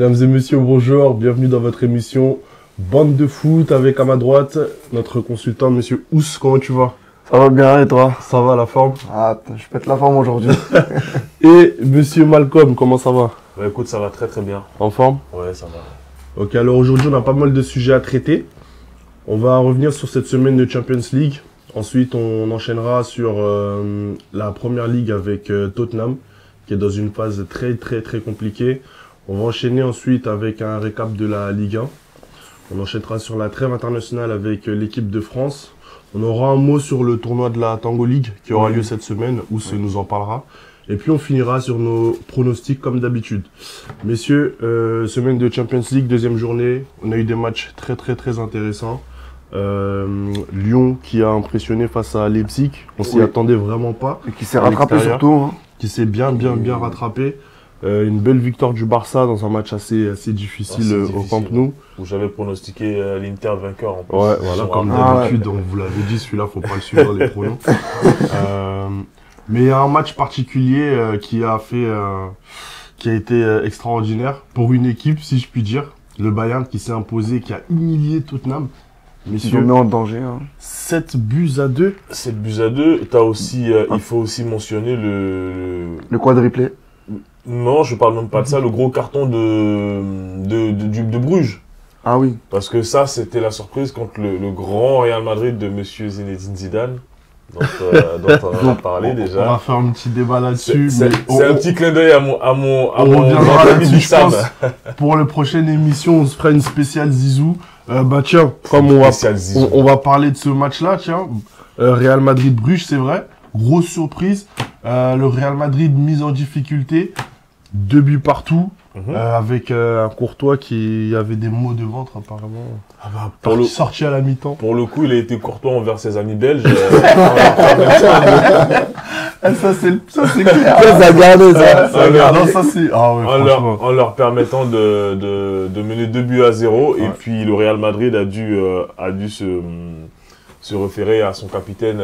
Mesdames et messieurs, bonjour, bienvenue dans votre émission Bande de foot avec à ma droite notre consultant, monsieur Ous. Comment tu vas? Ça va bien et toi? Ça va, la forme? Ah, je pète la forme aujourd'hui. Et monsieur Malcolm, comment ça va? Bah écoute, ça va très très bien. En forme? Ouais, ça va. Ok, alors aujourd'hui on a pas mal de sujets à traiter. On va revenir sur cette semaine de Champions League. Ensuite on enchaînera sur la première ligue avec Tottenham, qui est dans une phase très compliquée. On va enchaîner ensuite avec un récap de la Ligue 1. On enchaînera sur la trêve internationale avec l'équipe de France. On aura un mot sur le tournoi de la Tango League qui aura lieu cette semaine, où ce nous en parlera. Et puis on finira sur nos pronostics comme d'habitude. Messieurs, semaine de Champions League, deuxième journée. On a eu des matchs très intéressants. Lyon qui a impressionné face à Leipzig. On s'y attendait vraiment pas. Et qui s'est rattrapé surtout. Hein. Qui s'est bien rattrapé. Une belle victoire du Barça dans un match assez difficile au Camp Nou. Où j'avais pronostiqué l'Inter vainqueur en plus. Ouais, voilà, comme d'habitude, on vous l'avait dit, celui-là, faut pas le suivre les pronoms. Mais il y a un match particulier qui a été extraordinaire pour une équipe, si je puis dire. Le Bayern qui s'est imposé, qui a humilié Tottenham. Ils ont mis en danger. Hein. 7 buts à 2. 7 buts à 2. T'as aussi, il faut aussi mentionner le quadruplé. Non, je parle même pas de ça, le gros carton de Bruges. Ah oui. Parce que ça, c'était la surprise contre le grand Real Madrid de monsieur Zinedine Zidane. Dont on en a parlé déjà. On va faire un petit débat là-dessus. C'est un petit clin d'œil à mon reviendra là-dessus, je Sam. pense. Pour la prochaine émission, on se fera une spéciale Zizou. Tiens, comme on va parler de ce match-là, tiens. Real Madrid-Bruges, c'est vrai. Grosse surprise. Le Real Madrid mis en difficulté. 2 buts partout. Avec un Courtois qui avait des maux de ventre apparemment. Sorti à la mi-temps. Pour le coup, il a été courtois envers ses amis belges. Ça c'est clair. Ça a gardé ça. En leur permettant de mener 2 buts à 0. Ouais. Et puis le Real Madrid a dû se référer à son capitaine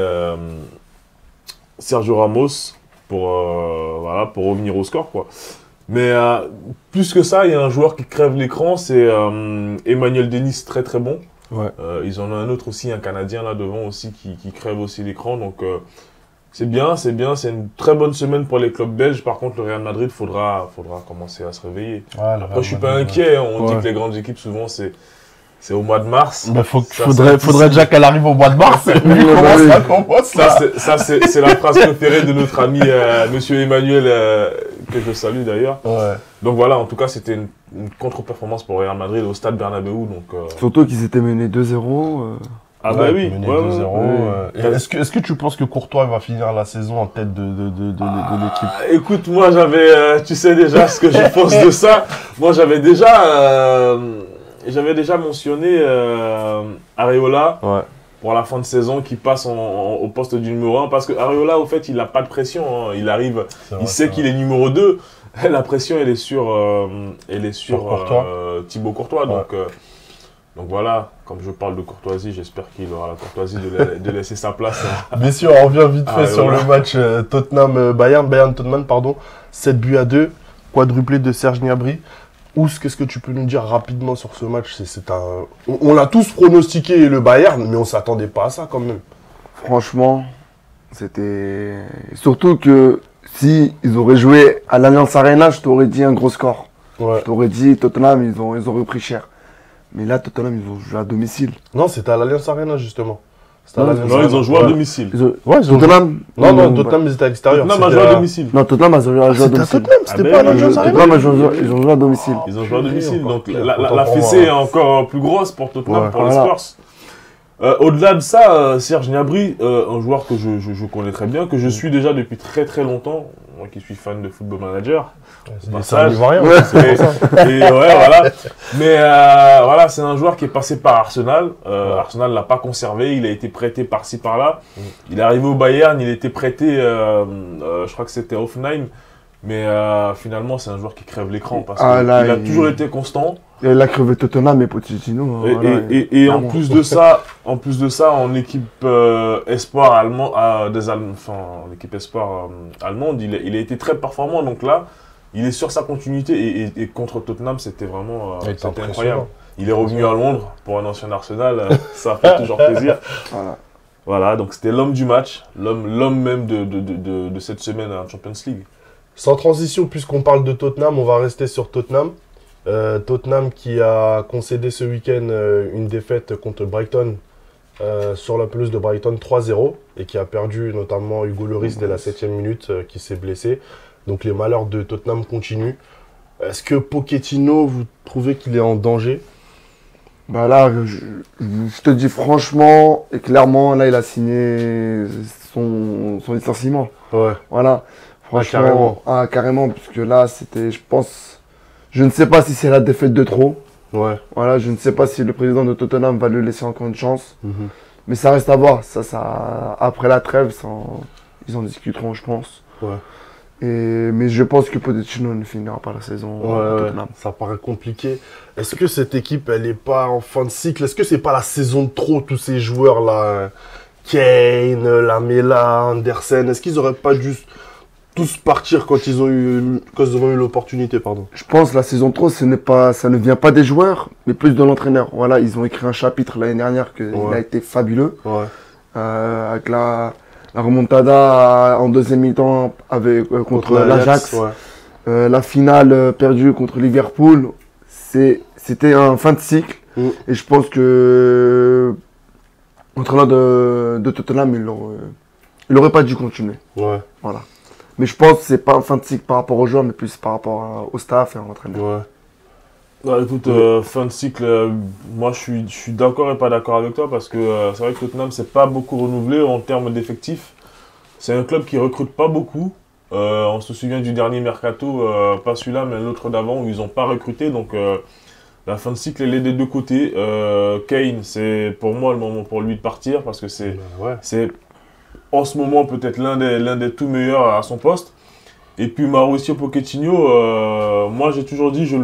Sergio Ramos pour revenir au score, quoi. Mais plus que ça, il y a un joueur qui crève l'écran, c'est Emmanuel Dennis, très bon. Ouais. Ils en ont un autre aussi, un Canadien là devant aussi qui crève aussi l'écran. Donc c'est bien, c'est une très bonne semaine pour les clubs belges. Par contre, le Real Madrid, faudra commencer à se réveiller. Ouais, après, je suis pas inquiet. On dit que les grandes équipes, souvent, c'est au mois de mars. Bah, faudrait déjà qu'elle arrive au mois de mars. Ça, c'est la phrase préférée de notre ami monsieur Emmanuel, que je salue d'ailleurs. Ouais. Donc voilà, en tout cas, c'était une contre-performance pour Real Madrid au stade Bernabéu. Surtout qu'ils étaient menés 2-0. Ah bah oui, menés 2-0. Est-ce que tu penses que Courtois va finir la saison en tête de l'équipe? Écoute, moi j'avais, tu sais déjà ce que je pense de ça. Moi j'avais déjà mentionné Areola pour la fin de saison qui passe au poste du numéro 1 parce que Areola, au fait, il n'a pas de pression. Hein. Il arrive, il sait qu'il est numéro 2. La pression, elle est sur Thibaut Courtois. Donc voilà, comme je parle de courtoisie, j'espère qu'il aura la courtoisie de laisser sa place. Messieurs, on revient vite fait sur le match Bayern-Tottenham, pardon. 7 buts à 2, quadruplé de Serge Gnabry. Qu'est-ce que tu peux nous dire rapidement sur ce match? On l'a tous pronostiqué le Bayern, mais on s'attendait pas à ça quand même. Franchement, c'était... Surtout que si ils auraient joué à l'Allianz Arena, je t'aurais dit un gros score. Ouais. Je t'aurais dit Tottenham, ils ont repris cher. Mais là, Tottenham, ils ont joué à domicile. Non, c'était à l'Allianz Arena justement. Non, ils ont joué à domicile. Tottenham. Non, Tottenham, ils étaient à l'extérieur. Tottenham a joué à domicile. Non, Tottenham a joué à domicile. C'était pas à l'Allianz Arena. Tottenham, ils ont joué à domicile. Ils ont joué à domicile. Donc la fessée est encore plus grosse pour Tottenham, pour les Spurs. Au-delà de ça, Serge Gnabry, un joueur que je connais très bien, que je suis déjà depuis très longtemps, moi qui suis fan de Football Manager. Ça ne rien. Voilà. Mais voilà, c'est un joueur qui est passé par Arsenal. Arsenal l'a pas conservé, il a été prêté par-ci par-là. Il est arrivé au Bayern, il était prêté, je crois que c'était Hoffenheim. Mais finalement, c'est un joueur qui crève l'écran parce qu'il a toujours été constant. Il a crevé Tottenham et Pochettino. Et en plus de ça, en équipe espoir allemand, en équipe espoir allemande, il a été très performant. Donc là, il est sur sa continuité et contre Tottenham, c'était vraiment c'était incroyable. Il est revenu à Londres pour un ancien Arsenal, ça fait toujours plaisir. Voilà, donc c'était l'homme du match, l'homme même de cette semaine en Champions League. Sans transition, puisqu'on parle de Tottenham, on va rester sur Tottenham. Tottenham qui a concédé ce week-end une défaite contre Brighton sur la pelouse de Brighton 3-0 et qui a perdu notamment Hugo Lloris dès la 7e minute qui s'est blessé. Donc les malheurs de Tottenham continuent. Est-ce que Pochettino, vous trouvez qu'il est en danger? Bah là, je te dis franchement et clairement, là il a signé son licenciement. Ouais. Voilà. Franchement, carrément, puisque là c'était, je pense, je ne sais pas si c'est la défaite de trop. Ouais. Voilà, je ne sais pas si le président de Tottenham va lui laisser encore une chance. Mais ça reste à voir. Après la trêve, ils en discuteront, je pense. Ouais. Mais je pense que Pochettino ne finira pas la saison Tottenham. Ça paraît compliqué. Est-ce que cette équipe, elle n'est pas en fin de cycle? Est-ce que c'est pas la saison de trop, tous ces joueurs-là, Kane, Lamela, Andersen? Est-ce qu'ils n'auraient pas dû tous partir quand ils ont eu l'opportunité, pardon? Je pense que la saison de trop, ça ne vient pas des joueurs, mais plus de l'entraîneur. Voilà, ils ont écrit un chapitre l'année dernière qui a été fabuleux. Ouais. Avec la remontada en deuxième mi-temps contre l'Ajax. Ouais. La finale perdue contre Liverpool. C'était un fin de cycle. Et je pense que l'entraîneur de Tottenham, il n'aurait pas dû continuer. Ouais. Voilà. Mais je pense que ce n'est pas un fin de cycle par rapport aux joueurs, mais plus par rapport au staff et à l'entraîneur. Ouais. Bah, écoute, fin de cycle, moi je suis d'accord et pas d'accord avec toi parce que c'est vrai que Tottenham s'est pas beaucoup renouvelé en termes d'effectifs. C'est un club qui recrute pas beaucoup. On se souvient du dernier mercato, pas celui-là mais l'autre d'avant où ils n'ont pas recruté. Donc la fin de cycle elle est des deux côtés. Kane, c'est pour moi le moment pour lui de partir parce que c'est en ce moment peut-être l'un des tout meilleurs à son poste. Et puis Mauricio Pochettino, moi j'ai toujours dit, je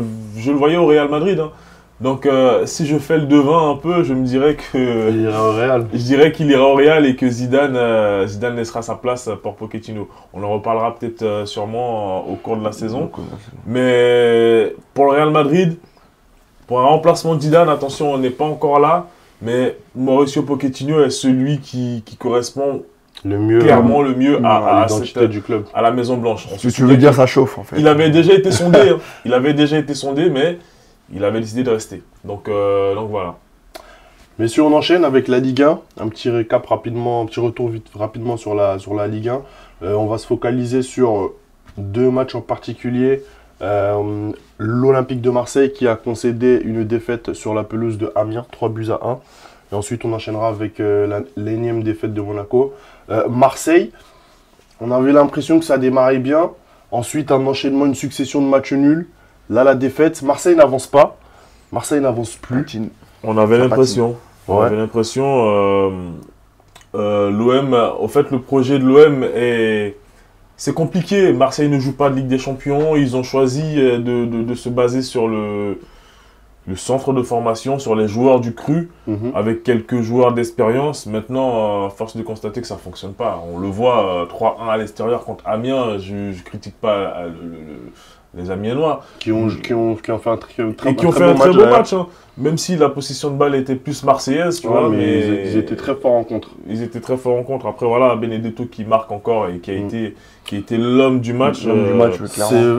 le voyais au Real Madrid. Hein. Donc si je fais le devin un peu, je me dirais que il ira au Real. Je dirais qu'il ira au Real et que Zidane laissera sa place pour Pochettino. On en reparlera peut-être sûrement au cours de la saison. Mais pour le Real Madrid, pour un remplacement de Zidane, attention, on n'est pas encore là. Mais Mauricio Pochettino est celui qui correspond clairement le mieux à l'identité du club, à la Maison Blanche. Ce que tu veux dire, ça chauffe en fait. Il avait déjà été sondé, hein. Il avait déjà été sondé, mais il avait décidé de rester. Donc voilà. Messieurs, on enchaîne avec la Ligue 1. Un petit récap rapidement, un petit retour rapidement sur la Ligue 1. On va se focaliser sur deux matchs en particulier. L'Olympique de Marseille qui a concédé une défaite sur la pelouse de Amiens, 3-1. Et ensuite, on enchaînera avec l'énième défaite de Monaco. Marseille, on avait l'impression que ça démarrait bien. Ensuite, un enchaînement, une succession de matchs nuls. Là, la défaite. Marseille n'avance pas. Marseille n'avance plus. On avait l'impression. On avait l'impression. L'OM, au fait, le projet de l'OM c'est compliqué. Marseille ne joue pas de Ligue des Champions. Ils ont choisi de se baser sur le centre de formation, sur les joueurs du cru, avec quelques joueurs d'expérience. Maintenant, force de constater que ça ne fonctionne pas. On le voit, 3-1 à l'extérieur contre Amiens. Je ne critique pas les Amiénois. Qui ont fait un très beau match. Hein. Même si la possession de balle était plus marseillaise, tu vois. Mais ils étaient très forts en contre. Ils étaient très forts en contre. Après, voilà, Benedetto qui marque encore et qui a été l'homme du match.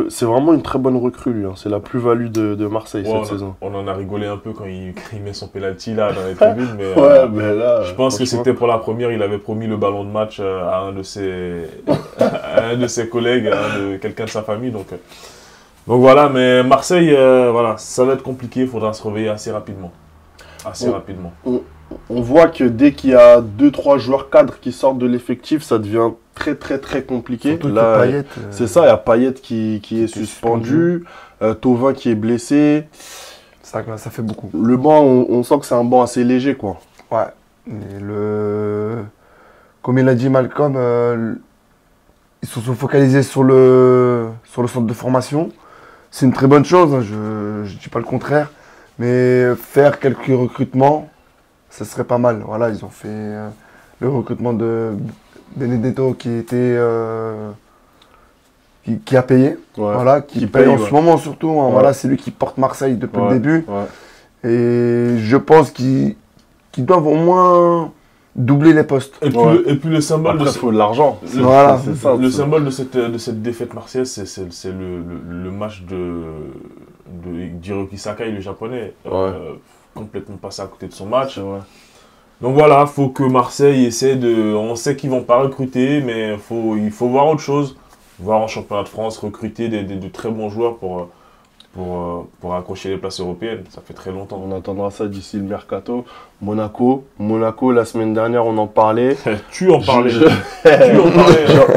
C'est vraiment une très bonne recrue, lui. Hein. C'est la plus-value de Marseille cette saison. On en a rigolé un peu quand il met son penalty là dans les tribunes. Mais, mais là, je pense que c'était pour la première. Il avait promis le ballon de match à un de ses collègues, à quelqu'un de sa famille. Donc voilà, mais Marseille, voilà, ça va être compliqué, il faudra se réveiller assez rapidement. On voit que dès qu'il y a 2-3 joueurs cadres qui sortent de l'effectif, ça devient très compliqué. Surtout là, Payet, c'est ça, il y a Payet qui est suspendu, Thauvin qui est blessé. Ça fait beaucoup. Le banc, on sent que c'est un banc assez léger, quoi. Ouais. Et comme il a dit Malcolm, ils se sont focalisés sur le centre de formation. C'est une très bonne chose, hein, je ne dis pas le contraire. Mais faire quelques recrutements, ça serait pas mal. Voilà, ils ont fait le recrutement de Benedetto qui était qui a payé, voilà, qui paye en ce moment surtout. Hein, voilà, c'est lui qui porte Marseille depuis le début. Et je pense qu'ils doivent au moins doubler les postes. Et puis le symbole il faut de l'argent. Voilà. Le symbole de cette défaite marseillaise, c'est le match d'Hiroki Sakai, le japonais, complètement passé à côté de son match. Donc voilà, il faut que Marseille essaie de... On sait qu'ils ne vont pas recruter, mais il faut voir autre chose. Voir en championnat de France, recruter de très bons joueurs pour accrocher les places européennes. Ça fait très longtemps. On attendra ça d'ici le mercato. Monaco, la semaine dernière, on en parlait. Tu en parlais.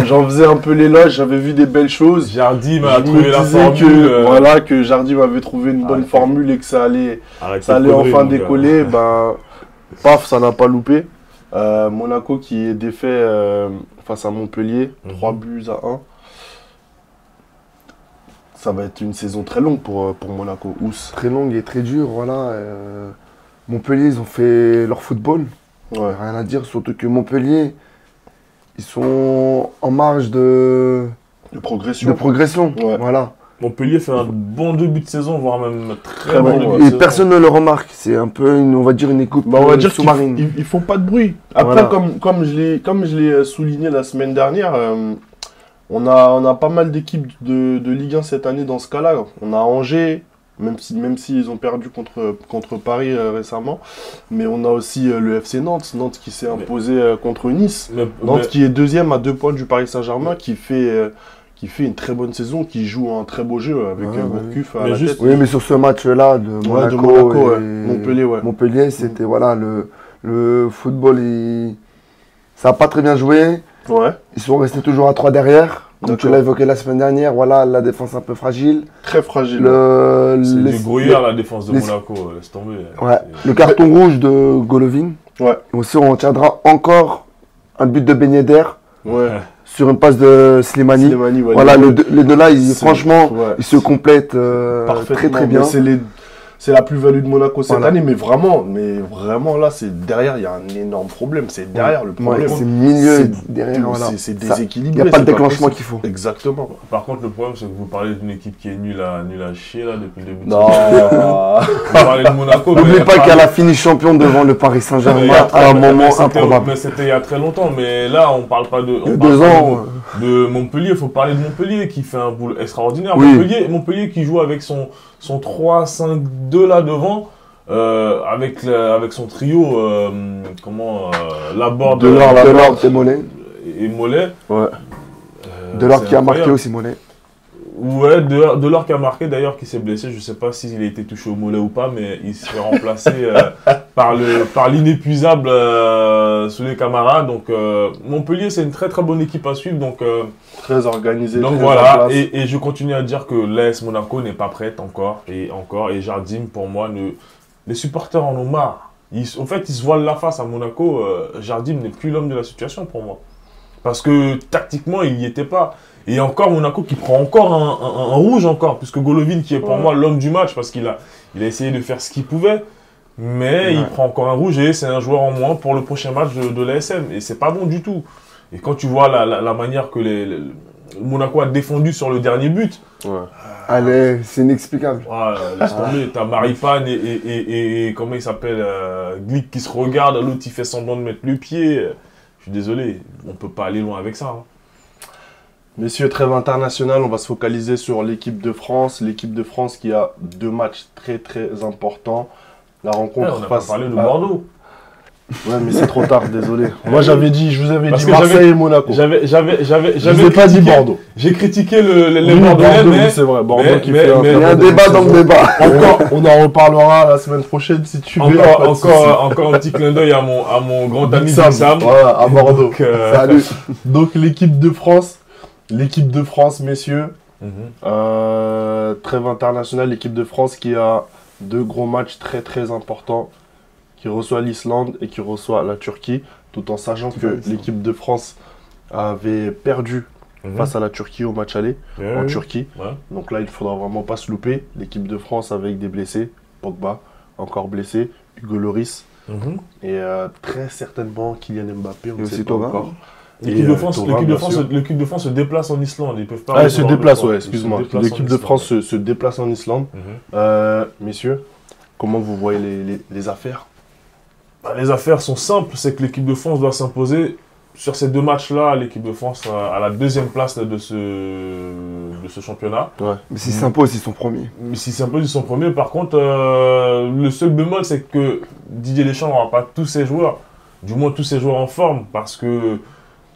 J'en faisais un peu l'éloge, j'avais vu des belles choses. Jardim a trouvé la formule. Voilà, que Jardim avait trouvé une bonne formule et que ça allait enfin décoller. Paf, ça n'a pas loupé. Monaco qui est défait face à Montpellier, 3-1. Ça va être une saison très longue pour Monaco. Très longue et très dure, voilà. Montpellier, ils ont fait leur football. Rien à dire, surtout que Montpellier, ils sont en marge de progression. Voilà. Montpellier fait un bon début de saison, voire même très bon début de saison. Et personne ne le remarque. C'est un peu, on va dire, une écoute sous-marine. Ils font pas de bruit. Après, comme je l'ai souligné la semaine dernière, on a pas mal d'équipes de Ligue 1 cette année dans ce cas-là. On a Angers, même si ils ont perdu contre Paris récemment. Mais on a aussi le FC Nantes. Nantes qui s'est imposé contre Nice. Nantes qui est deuxième à 2 points du Paris Saint-Germain, qui fait une très bonne saison, qui joue un très beau jeu avec Gourcuff à la tête. Oui, mais sur ce match-là de Monaco, et Montpellier, c'était le football, ça n'a pas très bien joué. Ils sont restés toujours à 3 derrière. Comme tu l'as évoqué la semaine dernière, voilà, la défense un peu fragile. Très fragile. C'est des brouillards, la défense de Monaco, laisse tomber. Le carton rouge de Golovin. Aussi, on tiendra encore un but de Ben Yedder. Sur une passe de Slimani. Voilà, les deux là, franchement, ils se complètent très bien. C'est la plus-value de Monaco cette année, mais vraiment là, derrière, il y a un énorme problème. C'est derrière le problème. C'est milieu derrière. C'est déséquilibré. Il n'y a pas de déclenchement qu'il faut. Exactement. Par contre, le problème, c'est que vous parlez d'une équipe qui est nulle à chier là, depuis le début de saison. Vous parlez de Monaco. N'oubliez pas qu'elle a fini champion devant le Paris Saint-Germain à un moment improbable. Mais c'était il y a très longtemps. Mais là, on ne parle pas de. 2 ans. De Montpellier, il faut parler de Montpellier qui fait un boulot extraordinaire. Montpellier qui joue avec son 3-5-2 là devant, avec son trio, Laborde, Delors et Mollet. Delors qui a marqué aussi Mollet. Ouais, Delors qui a marqué d'ailleurs, qui s'est blessé. Je ne sais pas s'il a été touché au mollet ou pas, mais il se fait remplacer par l'inépuisable Souley Camara. Donc Montpellier, c'est une très très bonne équipe à suivre. Donc, très organisée. Donc voilà, et je continue à dire que l'AS Monaco n'est pas prête encore. Et Jardim, pour moi, les supporters en ont marre. En fait, ils se voilent la face à Monaco. Jardim n'est plus l'homme de la situation pour moi. Parce que tactiquement, il n'y était pas. Et encore Monaco qui prend encore un rouge encore, puisque Golovin qui est pour moi l'homme du match, parce qu'il a essayé de faire ce qu'il pouvait, mais il prend encore un rouge et c'est un joueur en moins pour le prochain match de l'ASM. Et c'est pas bon du tout. Et quand tu vois la manière que Monaco a défendu sur le dernier but, allez, c'est inexplicable. Laisse tomber, t'as Maripane et comment il s'appelle, Glick qui se regarde, l'autre il fait semblant de mettre le pied. Je suis désolé, on peut pas aller loin avec ça. Messieurs, trêve internationale, on va se focaliser sur l'équipe de France. L'équipe de France qui a 2 matchs très très importants. La rencontre on n'a pas parlé de Bordeaux. Ouais, mais c'est trop tard, désolé. Moi, je vous avais dit Marseille et Monaco. J'avais pas dit Bordeaux. J'ai critiqué les Bordelais, mais c'est vrai. Bordeaux qui fait il y a un débat dans le débat. On en reparlera la semaine prochaine si tu veux. Encore un petit clin d'œil à mon grand ami Sam. Voilà, à Bordeaux. Salut. Donc l'équipe de France, messieurs. Trêve internationale, l'équipe de France qui a 2 gros matchs très très importants, qui reçoit l'Islande et qui reçoit la Turquie, tout en sachant que l'équipe de France avait perdu face à la Turquie au match aller en Turquie. Donc là, il ne faudra vraiment pas se louper. L'équipe de France avec des blessés, Pogba encore blessé, Hugo Lloris et très certainement Kylian Mbappé, on ne sait pas encore. L'équipe de France se déplace en Islande. Ils peuvent pas. Ah, elle se déplace, ouais, excuse-moi. L'équipe de France se déplace en Islande. Messieurs, comment vous voyez les affaires? Les affaires sont simples, c'est que l'équipe de France doit s'imposer. Sur ces 2 matchs-là, l'équipe de France a la 2e place de ce championnat. Ouais. Mais s'ils s'imposent, ils sont premiers. Mais s'ils s'imposent, ils sont premiers. Par contre, le seul bémol, c'est que Didier Deschamps n'aura pas tous ses joueurs, du moins tous ses joueurs en forme, parce que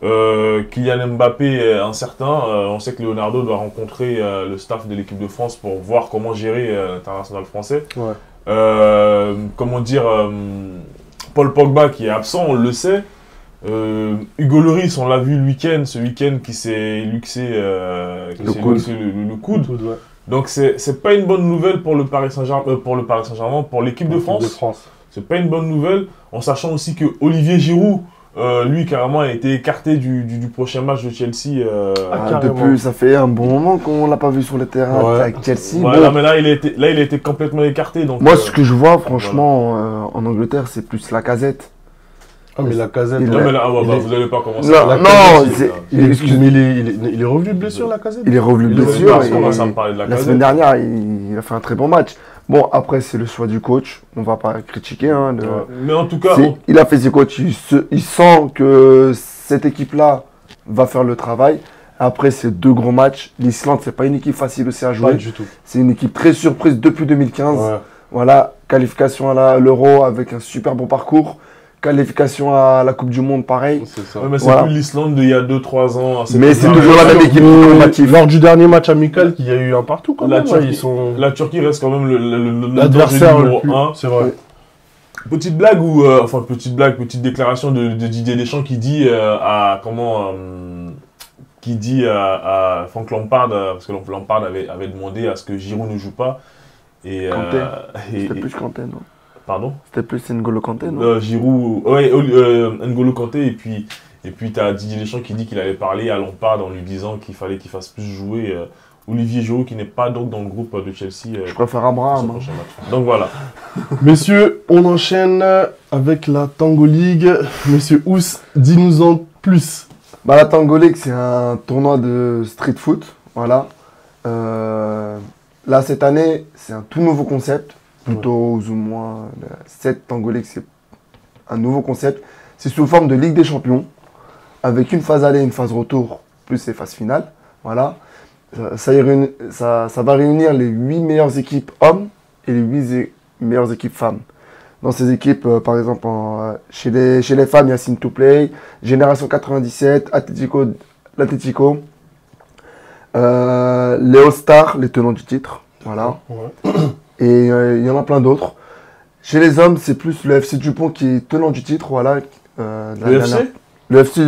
Kylian Mbappé est incertain. On sait que Leonardo doit rencontrer le staff de l'équipe de France pour voir comment gérer l'international français. Ouais. Comment dire, Paul Pogba qui est absent, on le sait. Hugo Lloris, on l'a vu ce week-end qui s'est luxé le coude. Ouais. Donc c'est pas une bonne nouvelle pour le Paris Saint-Germain, pour l'équipe de France. C'est pas une bonne nouvelle, en sachant aussi que Olivier Giroud, lui carrément a été écarté du prochain match de Chelsea. Depuis, ça fait un bon moment qu'on l'a pas vu sur le terrain avec Chelsea. Ouais, bon. Mais là il a été complètement écarté. Donc, moi, ce que je vois, franchement, en Angleterre, c'est plus Lacazette. Ah, mais Lacazette. Non, mais là, vous n'allez pas commencer. Mais il est revenu de blessure, Lacazette. Il est revenu de blessure. La semaine dernière, il a fait un très bon match. Bon, après, c'est le choix du coach. On va pas critiquer. Hein, mais en tout cas, il a fait ses coachs. Il sent que cette équipe-là va faire le travail. Après ces 2 gros matchs, l'Islande, c'est pas une équipe facile aussi à jouer. Pas du tout. C'est une équipe très surprise depuis 2015. Ouais. Voilà, qualification à l'Euro avec un super bon parcours. Qualification à la Coupe du Monde, pareil. C'est ça. Ouais, mais c'est plus l'Islande d'il y a 2-3 ans. Mais c'est toujours la même équipe combative. Lors du dernier match amical, il y a eu un partout quand même. La Turquie reste quand même l'adversaire numéro 1. C'est vrai. Petite blague petite déclaration de Didier Deschamps qui dit à Frank Lampard, parce que Lampard avait demandé à ce que Giroud ne joue pas. C'était plus Kanté, non? Pardon? C'était plus N'Golo Kanté, non? Giroud, N'Golo Kanté, et puis tu as Didier Deschamps qui dit qu'il avait parlé à Lampard en lui disant qu'il fallait qu'il fasse plus jouer Olivier Giroud, qui n'est pas donc dans le groupe de Chelsea. Je préfère Abraham. Donc voilà. Messieurs, on enchaîne avec la Tango League. Monsieur Ous, dis-nous en plus. La Tango League, c'est un tournoi de street foot. Voilà. Là, cette année, c'est un tout nouveau concept. Plutôt ou moins, cette Tango League, c'est un nouveau concept. C'est sous forme de Ligue des Champions, avec une phase aller, une phase retour, plus les phases finales. Voilà. Ça va réunir les 8 meilleures équipes hommes et les 8 meilleures équipes femmes. Dans ces équipes, par exemple, chez les femmes, il y a Sin to Play, Génération 97, l'Atletico, les All-Stars, les tenants du titre. Voilà. Ouais. Et il y en a plein d'autres. Chez les hommes, c'est plus le FC Dupont qui est tenant du titre. Voilà. Le FC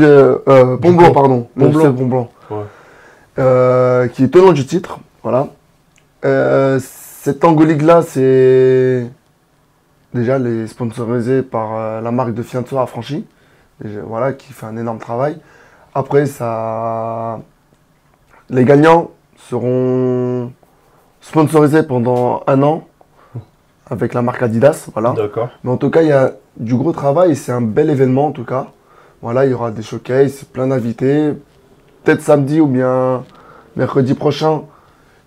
Pont-Blanc, pardon. Le FC Pont-Blanc. Ouais. Qui est tenant du titre. Voilà. Cette Tango League-là, c'est déjà les sponsorisés par la marque de Fianso Affranchi. Voilà, qui fait un énorme travail. Après, les gagnants seront sponsorisé pendant 1 an avec la marque Adidas, voilà. D'accord. Mais en tout cas, il y a du gros travail et c'est un bel événement en tout cas. Voilà, il y aura des showcases, plein d'invités. Peut-être samedi ou bien mercredi prochain,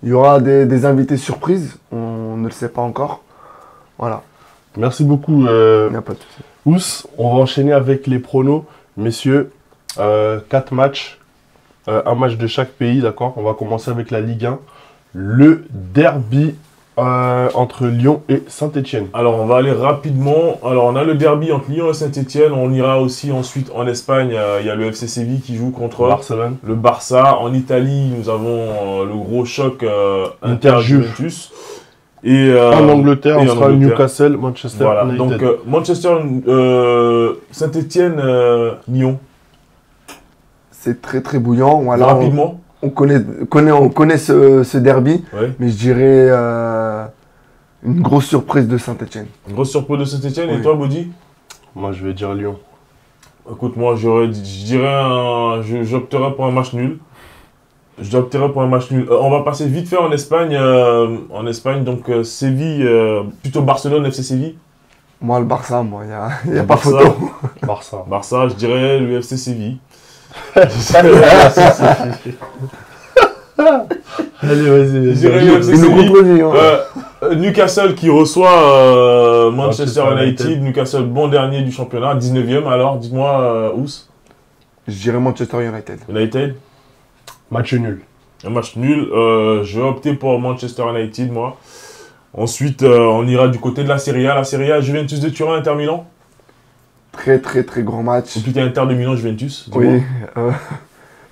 il y aura des invités surprises. On ne le sait pas encore. Voilà. Merci beaucoup. Il n'y a pas de souci. Ous, on va enchaîner avec les pronos. Messieurs, 4 matchs, un match de chaque pays, d'accord. On va commencer avec la Ligue 1. Le derby entre Lyon et Saint-Etienne. Alors, on va aller rapidement. Alors, on a le derby entre Lyon et Saint-Etienne. On ira aussi ensuite en Espagne. Il y a le FC Séville qui joue contre Barcelone. Le Barça. En Italie, nous avons le gros choc Inter-Juventus. Et en Angleterre, on sera Newcastle, Manchester. Voilà. Donc, Manchester, Saint-Etienne, Lyon. C'est très très bouillant. Voilà, rapidement. On connaît ce derby, ouais. Mais je dirais une grosse surprise de Saint-Etienne. Une grosse surprise de Saint-Etienne, oui. Et toi, Bodi? Moi, je vais dire Lyon. Écoute, moi, j'opterais pour un match nul. On va passer vite fait en Espagne. Donc Séville, plutôt Barcelone, FC Séville. Moi, le Barça, il n'y a pas photo. Barça, je dirais le FC Séville. Allez, vas-y. Il nous contredit. Newcastle qui reçoit Manchester United. Newcastle, bon dernier du championnat, 19e. Alors, dis-moi, Ous. Je dirais Manchester United. United. Match nul. Un match nul. Je vais opter pour Manchester United, moi. Ensuite, on ira du côté de la Serie A. La Serie A, Juventus de Turin, Inter Milan. Très, très, très grand match. Ou plutôt Inter de Milan, Juventus. Oui.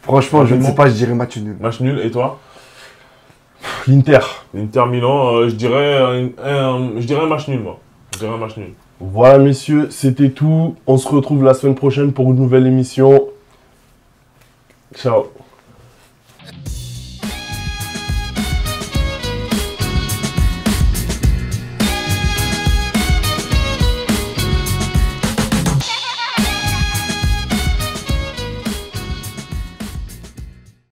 Franchement, je ne sais pas, je dirais match nul. Match nul. Et toi? L'Inter. Inter Milan, je dirais un match nul, moi. Je dirais un match nul. Voilà, messieurs, c'était tout. On se retrouve la semaine prochaine pour une nouvelle émission. Ciao.